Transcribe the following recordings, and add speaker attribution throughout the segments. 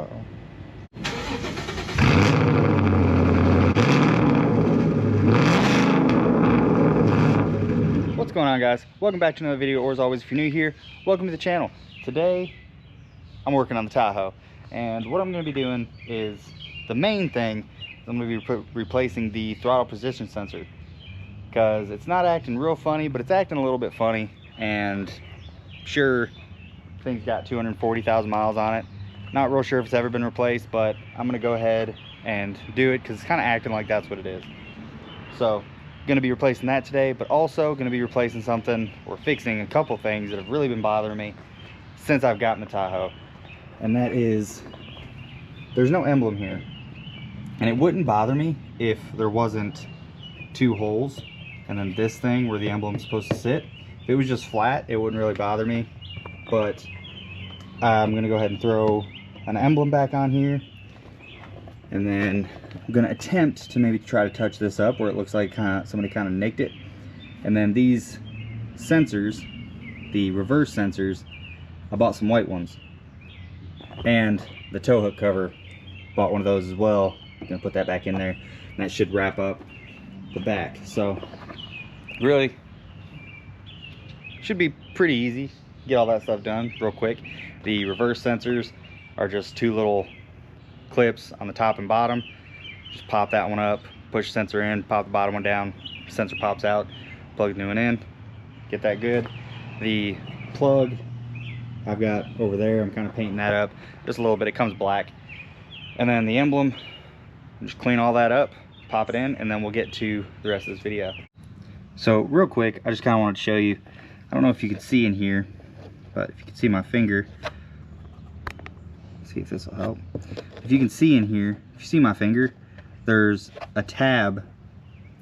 Speaker 1: Uh-oh. What's going on, guys? Welcome back to another video, or as always, if you're new here, welcome to the channel. Today I'm working on the Tahoe, and what I'm going to be doing is, the main thing is I'm going to be replacing the throttle position sensor, because it's not acting real funny, but it's acting a little bit funny. And sure, thing's got 240,000 miles on it. Not real sure if it's ever been replaced, but I'm going to go ahead and do it because it's kind of acting like that's what it is. So going to be replacing that today, but also going to be replacing something, or fixing a couple things that have really been bothering me since I've gotten the Tahoe. And that is, there's no emblem here, and it wouldn't bother me if there wasn't two holes and then this thing where the emblem's supposed to sit. If it was just flat, it wouldn't really bother me. But I'm going to go ahead and throw an emblem back on here, and then I'm going to attempt to maybe try to touch this up where it looks like somebody kind of nicked it. And then these sensors, the reverse sensors, I bought some white ones. And the tow hook cover, bought one of those as well. I'm going to put that back in there, and that should wrap up the back. So really should be pretty easy. Get all that stuff done real quick. The reverse sensors are just two little clips on the top and bottom. Just pop that one up, push the sensor in, pop the bottom one down, sensor pops out, plug the new one in, get that good. The plug I've got over there, I'm kind of painting that up just a little bit. It comes black. And then the emblem, just clean all that up, pop it in, and then we'll get to the rest of this video. So real quick, I just kind of wanted to show you, I don't know if you can see in here, but if you can see my finger, see if this will help. If you can see in here, if you see my finger, there's a tab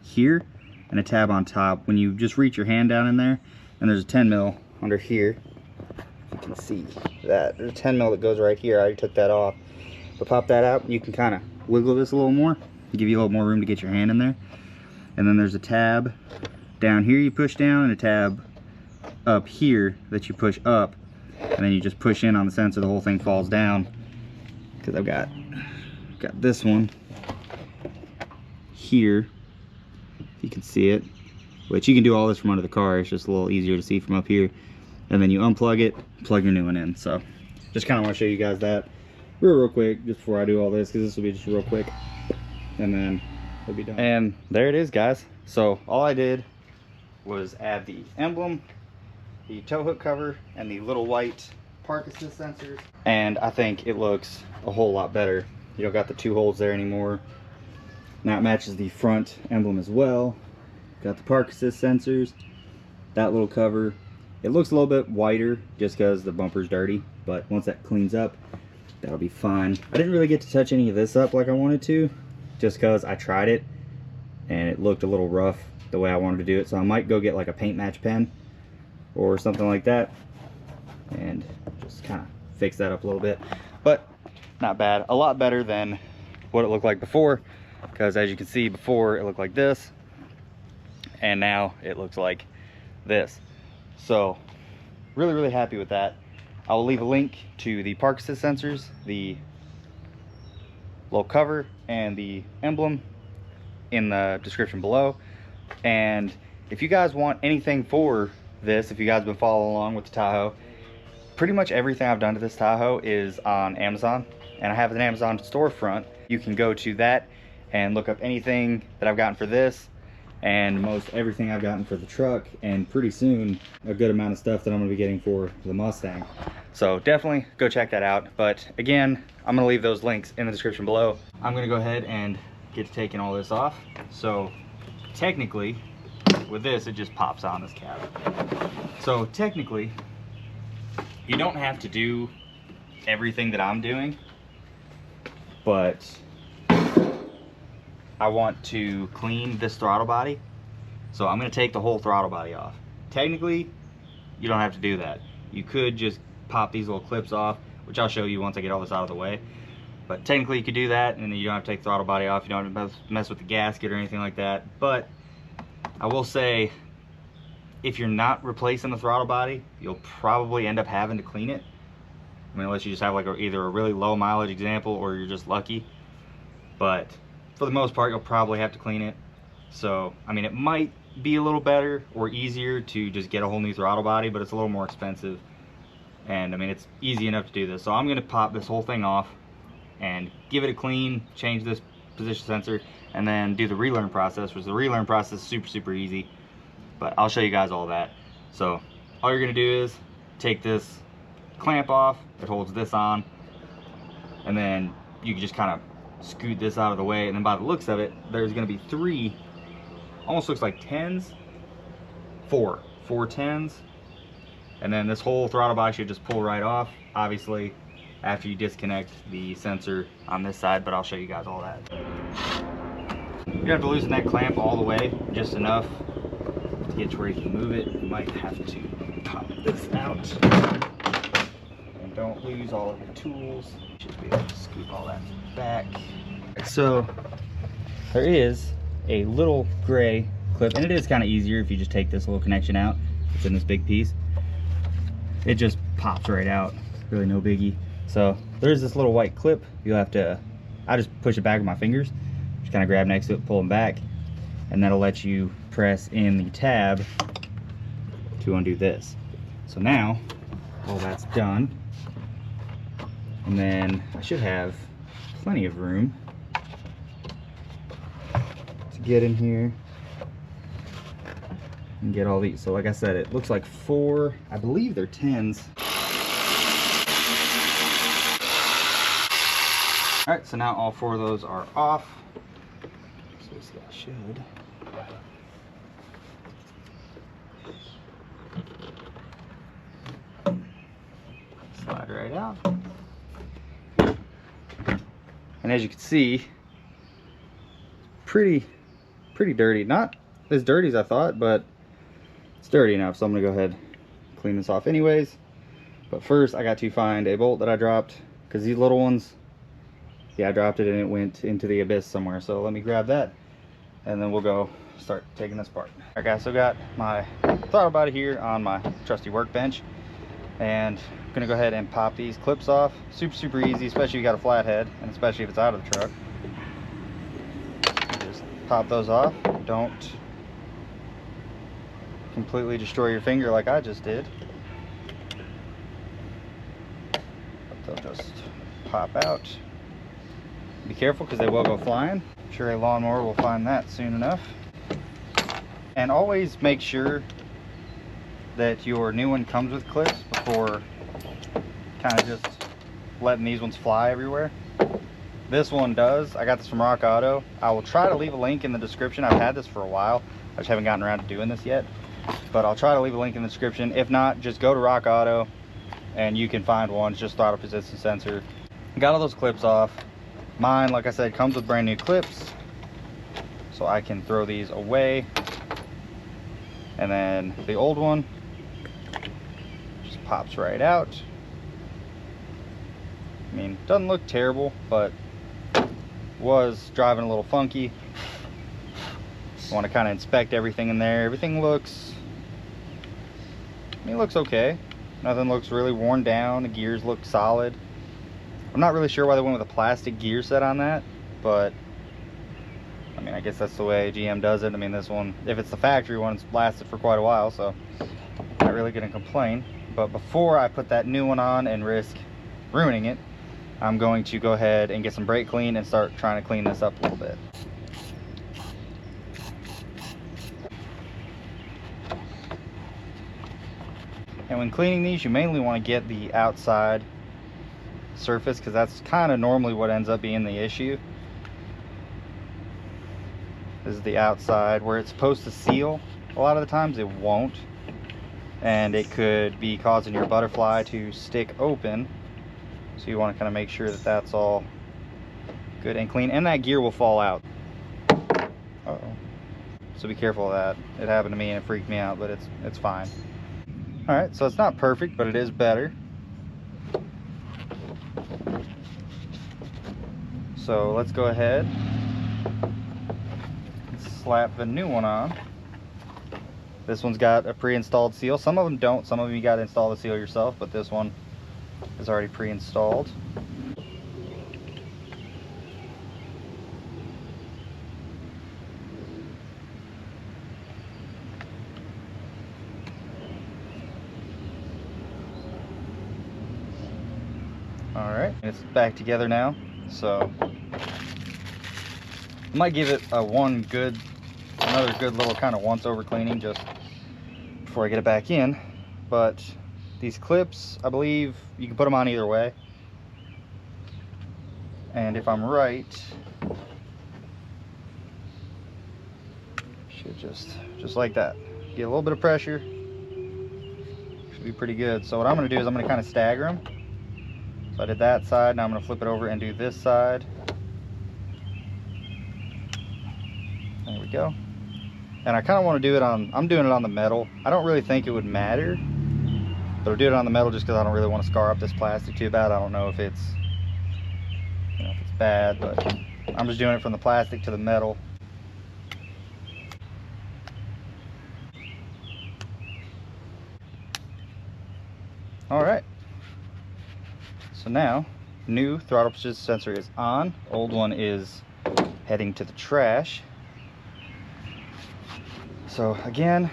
Speaker 1: here and a tab on top. When you just reach your hand down in there, and there's a 10 mil under here. If you can see that, there's a 10 mil that goes right here. I already took that off, but pop that out. You can kind of wiggle this a little more, give you a little more room to get your hand in there. And then there's a tab down here you push down, and a tab up here that you push up, and then you just push in on the sensor. The whole thing falls down, because I've got this one here, if you can see it, which you can do all this from under the car. It's just a little easier to see from up here. And then you unplug it, plug your new one in. So just kind of want to show you guys that real quick just before I do all this, because this will be just real quick, and then we'll be done. And there it is, guys. So all I did was add the emblem, the tow hook cover, and the little white park assist sensors, and I think it looks a whole lot better. You don't got the two holes there anymore. Now it matches the front emblem as well. Got the park assist sensors, that little cover. It looks a little bit whiter just because the bumper's dirty, but once that cleans up, that'll be fine. I didn't really get to touch any of this up like I wanted to, just because I tried it and it looked a little rough the way I wanted to do it. So I might go get like a paint match pen or something like that and just kind of fix that up a little bit. But not bad, a lot better than what it looked like before, because as you can see, before it looked like this and now it looks like this. So really happy with that. I will leave a link to the park assist sensors, the little cover, and the emblem in the description below. And if you guys want anything for this, if you guys have been following along with the Tahoe, pretty much everything I've done to this Tahoe is on Amazon, and I have an Amazon storefront. You can go to that and look up anything that I've gotten for this, and most everything I've gotten for the truck, and pretty soon a good amount of stuff that I'm going to be getting for the Mustang. So definitely go check that out. But again, I'm going to leave those links in the description below. I'm going to go ahead and get to taking all this off. So technically with this, it just pops on this cap. So technically you don't have to do everything that I'm doing, but I want to clean this throttle body, so I'm going to take the whole throttle body off. Technically, you don't have to do that. You could just pop these little clips off, which I'll show you once I get all this out of the way. But technically, you could do that, and then you don't have to take the throttle body off. You don't have to mess with the gasket or anything like that. But I will say, if you're not replacing the throttle body, you'll probably end up having to clean it. I mean, unless you just have like either a really low mileage example or you're just lucky. But for the most part, you'll probably have to clean it. So, I mean, it might be a little better or easier to just get a whole new throttle body, but it's a little more expensive. And I mean, it's easy enough to do this. So I'm gonna pop this whole thing off and give it a clean, change this position sensor, and then do the relearn process, which the relearn process is super easy. But I'll show you guys all that. So all you're gonna do is take this clamp off, it holds this on, and then you can just kind of scoot this out of the way, and then by the looks of it, there's gonna be three, almost looks like 10s, four 10s, and then this whole throttle body should just pull right off, obviously after you disconnect the sensor on this side, but I'll show you guys all that. You're gonna have to loosen that clamp all the way, just enough to get to where you can move it. You might have to pop this out. And don't lose all of your tools. You should be able to scoop all that back. So there is a little gray clip, and it is kind of easier if you just take this little connection out. It's in this big piece. It just pops right out, really no biggie. So there's this little white clip. You'll have to, I just push it back with my fingers, just kind of grab next to it, pull them back, and that'll let you press in the tab to undo this. So now all that's done, and then I should have plenty of room to get in here and get all these. So like I said, it looks like 4, I believe they're 10s. All right, so now all 4 of those are off. So this guy should. Slide right out. And as you can see, pretty dirty. Not as dirty as I thought, but it's dirty enough, so I'm gonna go ahead and clean this off anyways. But first I got to find a bolt that I dropped, because these little ones, yeah, I dropped it and it went into the abyss somewhere. So let me grab that and then we'll go start taking this apart. All right guys, so got my throttle body here on my trusty workbench, and I'm gonna go ahead and pop these clips off. Super easy, especially if you got a flat head, and especially if it's out of the truck. Just pop those off. Don't completely destroy your finger like I just did. But they'll just pop out. Be careful because they will go flying. I'm sure a lawnmower will find that soon enough. And always make sure that your new one comes with clips before kind of just letting these ones fly everywhere. This one does. I got this from Rock Auto. I will try to leave a link in the description. I've had this for a while. I just haven't gotten around to doing this yet, but I'll try to leave a link in the description. If not, just go to Rock Auto and you can find one. It's just throttle position sensor. Got all those clips off. Mine, like I said, comes with brand new clips, so I can throw these away. And then the old one just pops right out. I mean, doesn't look terrible, but was driving a little funky. I want to kind of inspect everything in there. Everything looks, I mean, it looks okay. Nothing looks really worn down. The gears look solid. I'm not really sure why they went with a plastic gear set on that, but I mean, I guess that's the way GM does it. I mean, this one, if it's the factory one, it's lasted for quite a while, so not really gonna complain. But before I put that new one on and risk ruining it, I'm going to go ahead and get some brake clean and start trying to clean this up a little bit. And when cleaning these, you mainly want to get the outside surface, because that's kind of normally what ends up being the issue. This is the outside where it's supposed to seal. A lot of the times it won't, and it could be causing your butterfly to stick open. So you want to kind of make sure that that's all good and clean, and that gear will fall out. Uh-oh. So be careful of that. It happened to me and it freaked me out, but it's fine. All right, so it's not perfect, but it is better. So let's go ahead and slap the new one on. This one's got a pre-installed seal. Some of them don't. Some of them you got to install the seal yourself, but this one is already pre-installed. Alright, it's back together now, so I might give it another good little kind of once over cleaning just before I get it back in. But these clips, I believe you can put them on either way, and if I'm right, should just like that, get a little bit of pressure, should be pretty good. So what I'm going to do is I'm going to kind of stagger them. So I did that side, now I'm going to flip it over and do this side. There we go. And I kind of want to do it on, I'm doing it on the metal. I don't really think it would matter, but I'll do it on the metal just because I don't really want to scar up this plastic too bad. I don't know if it's, you know, if it's bad, but I'm just doing it from the plastic to the metal. All right. So now, new throttle position sensor is on. Old one is heading to the trash. So again,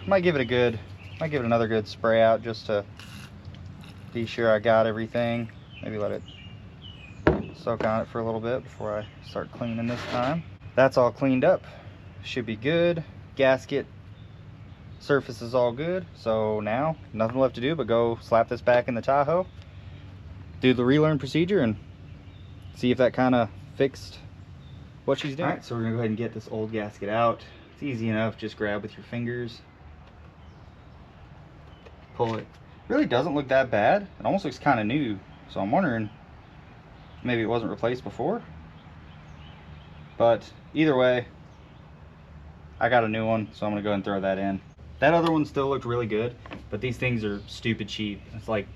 Speaker 1: might give it another good spray out just to be sure I got everything. Maybe let it soak on it for a little bit before I start cleaning this time. That's all cleaned up. Should be good. Gasket surface is all good. So now, nothing left to do but go slap this back in the Tahoe, do the relearn procedure, and see if that kind of fixed what she's doing. All right, so we're gonna go ahead and get this old gasket out. It's easy enough, just grab with your fingers, pull it. Really doesn't look that bad. It almost looks kind of new, so I'm wondering maybe it wasn't replaced before. But either way, I got a new one, so I'm gonna go ahead and throw that in. That other one still looked really good, but these things are stupid cheap. It's like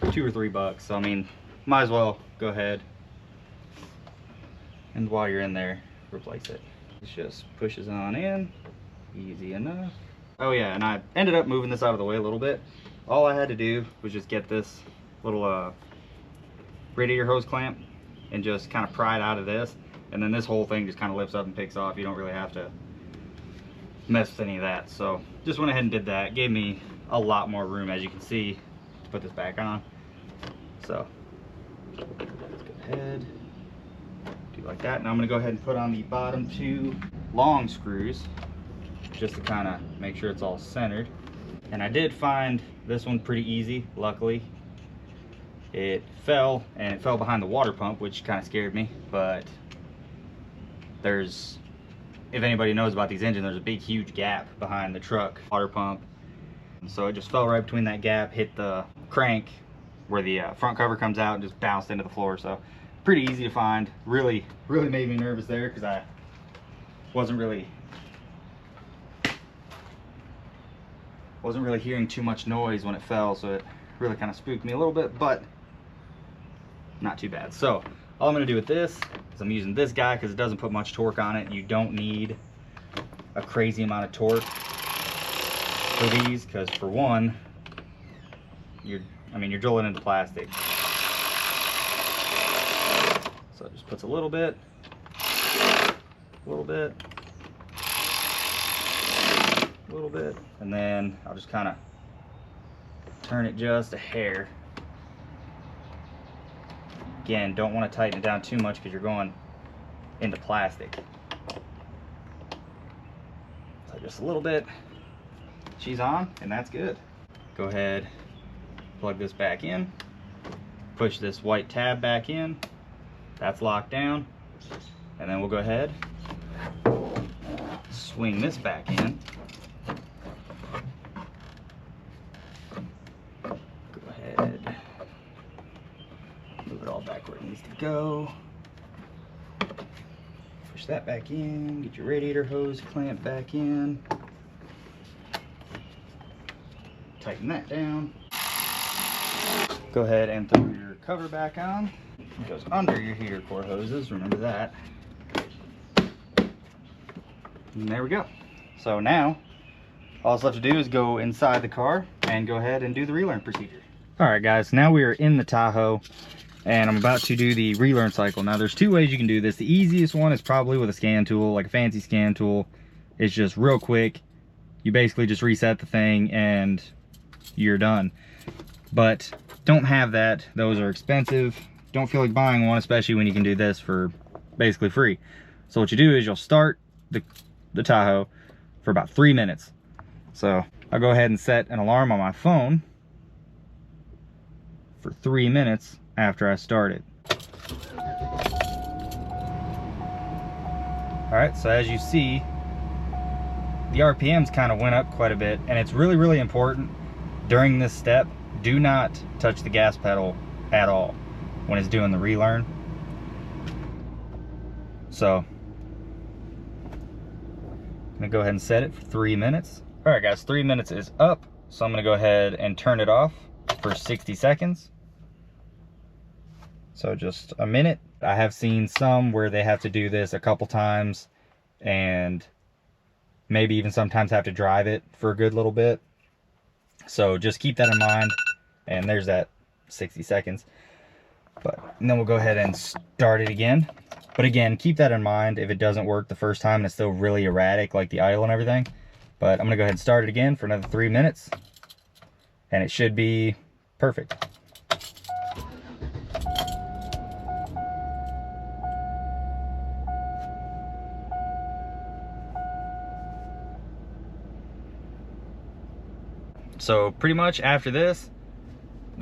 Speaker 1: $2 or $3, so I mean, might as well go ahead and while you're in there, replace it. It just pushes on in, easy enough. Oh yeah, and I ended up moving this out of the way a little bit. All I had to do was just get this little radiator hose clamp and just kind of pry it out of this, and then this whole thing just kind of lifts up and picks off. You don't really have to mess with any of that. So just went ahead and did that. Gave me a lot more room, as you can see, to put this back on. So let's go ahead, do like that. Now I'm going to go ahead and put on the bottom 2 long screws just to kind of make sure it's all centered. And I did find this one pretty easy, luckily. It fell, and it fell behind the water pump, which kind of scared me, but there's, if anybody knows about these engines, there's a big huge gap behind the truck water pump. So it just fell right between that gap, hit the crank where the front cover comes out, and just bounced into the floor. So pretty easy to find. Really made me nervous there because I wasn't really hearing too much noise when it fell, so it really kind of spooked me a little bit, but not too bad. So all I'm going to do with this is I'm using this guy because it doesn't put much torque on it. You don't need a crazy amount of torque for these, because for one, you're drilling into plastic. So it just puts a little bit, and then I'll just kind of turn it just a hair. Again, don't want to tighten it down too much because you're going into plastic. So just a little bit. She's on, and that's good. Go ahead, plug this back in, push this white tab back in. That's locked down, and then we'll go ahead, swing this back in. Go ahead, move it all back where it needs to go. Push that back in, get your radiator hose clamp back in. Tighten that down. Go ahead and throw your cover back on. It goes under your heater core hoses, remember that. And there we go. So now, all that's left to do is go inside the car and go ahead and do the relearn procedure. All right guys, now we are in the Tahoe and I'm about to do the relearn cycle. Now there's two ways you can do this. The easiest one is probably with a scan tool, like a fancy scan tool. It's just real quick. You basically just reset the thing and you're done. But don't have that. Those are expensive. Don't feel like buying one, especially when you can do this for basically free. So what you do is you'll start the Tahoe for about 3 minutes. So I'll go ahead and set an alarm on my phone for 3 minutes after I start it. All right, so as you see, the RPMs kind of went up quite a bit, and it's really, really important during this step, do not touch the gas pedal at all when it's doing the relearn. So I'm gonna go ahead and set it for 3 minutes. All right guys, 3 minutes is up, so I'm gonna go ahead and turn it off for 60 seconds. So just a minute. I have seen some where they have to do this a couple times and maybe even sometimes have to drive it for a good little bit. So just keep that in mind. And there's that 60 seconds. And then we'll go ahead and start it again. But again, keep that in mind. If it doesn't work the first time and it's still really erratic, like the idle and everything. But I'm gonna go ahead and start it again for another 3 minutes. And it should be perfect. So pretty much after this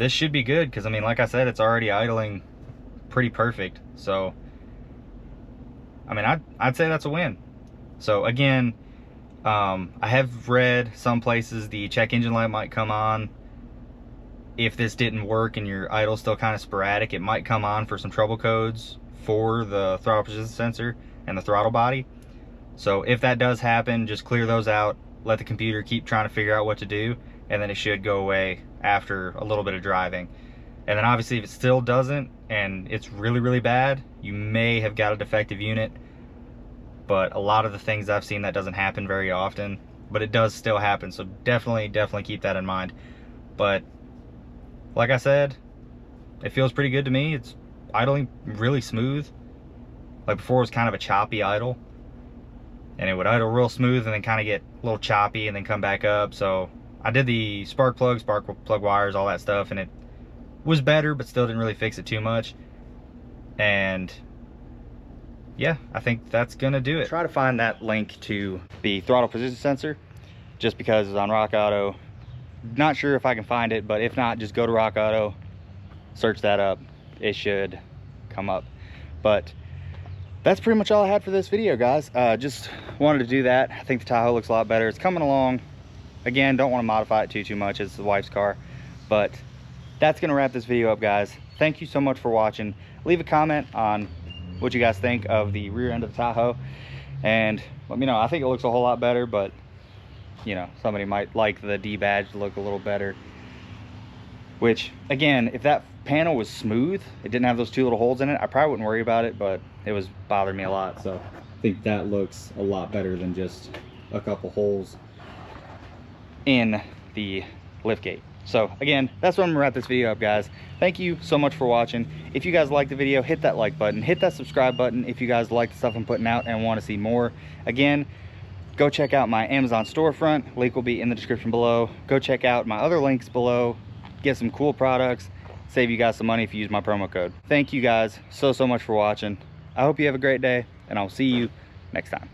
Speaker 1: should be good, because I mean, like I said, it's already idling pretty perfect. So I mean, I'd say that's a win. So again, I have read some places the check engine light might come on if this didn't work and your idle's still kind of sporadic. It might come on for some trouble codes for the throttle position sensor and the throttle body. So if that does happen, just clear those out, let the computer keep trying to figure out what to do, and then it should go away after a little bit of driving. And then obviously if it still doesn't and it's really, really bad, you may have got a defective unit. But a lot of the things I've seen, that doesn't happen very often, but it does still happen. So definitely keep that in mind. But like I said, it feels pretty good to me. It's idling really smooth. Like before it was kind of a choppy idle, and it would idle real smooth and then kind of get a little choppy and then come back up. So I did the spark plug wires, all that stuff, and it was better, but still didn't really fix it too much. And yeah, I think that's gonna do it. Try to find that link to the throttle position sensor, just because it's on Rock Auto. Not sure if I can find it, but if not, just go to Rock Auto, search that up. It should come up. But that's pretty much all I had for this video, guys. Just wanted to do that. I think the Tahoe looks a lot better. It's coming along. Again, don't want to modify it too much. It's the wife's car. But that's gonna wrap this video up, guys. Thank you so much for watching. Leave a comment on what you guys think of the rear end of the Tahoe, and let me know. I think it looks a whole lot better, but you know, somebody might like the D badge to look a little better. Which again, if that panel was smooth, it didn't have those two little holes in it, I probably wouldn't worry about it, but it was bothering me a lot. So I think that looks a lot better than just a couple holes in the liftgate. So again, that's what I'm gonna wrap this video up, guys. Thank you so much for watching. If you guys liked the video, hit that like button, hit that subscribe button if you guys like the stuff I'm putting out and want to see more. Again, go check out my Amazon storefront. Link will be in the description below. Go check out my other links below. Get some cool products. Save you guys some money if you use my promo code. Thank you guys so much for watching. I hope you have a great day, and I'll see you next time.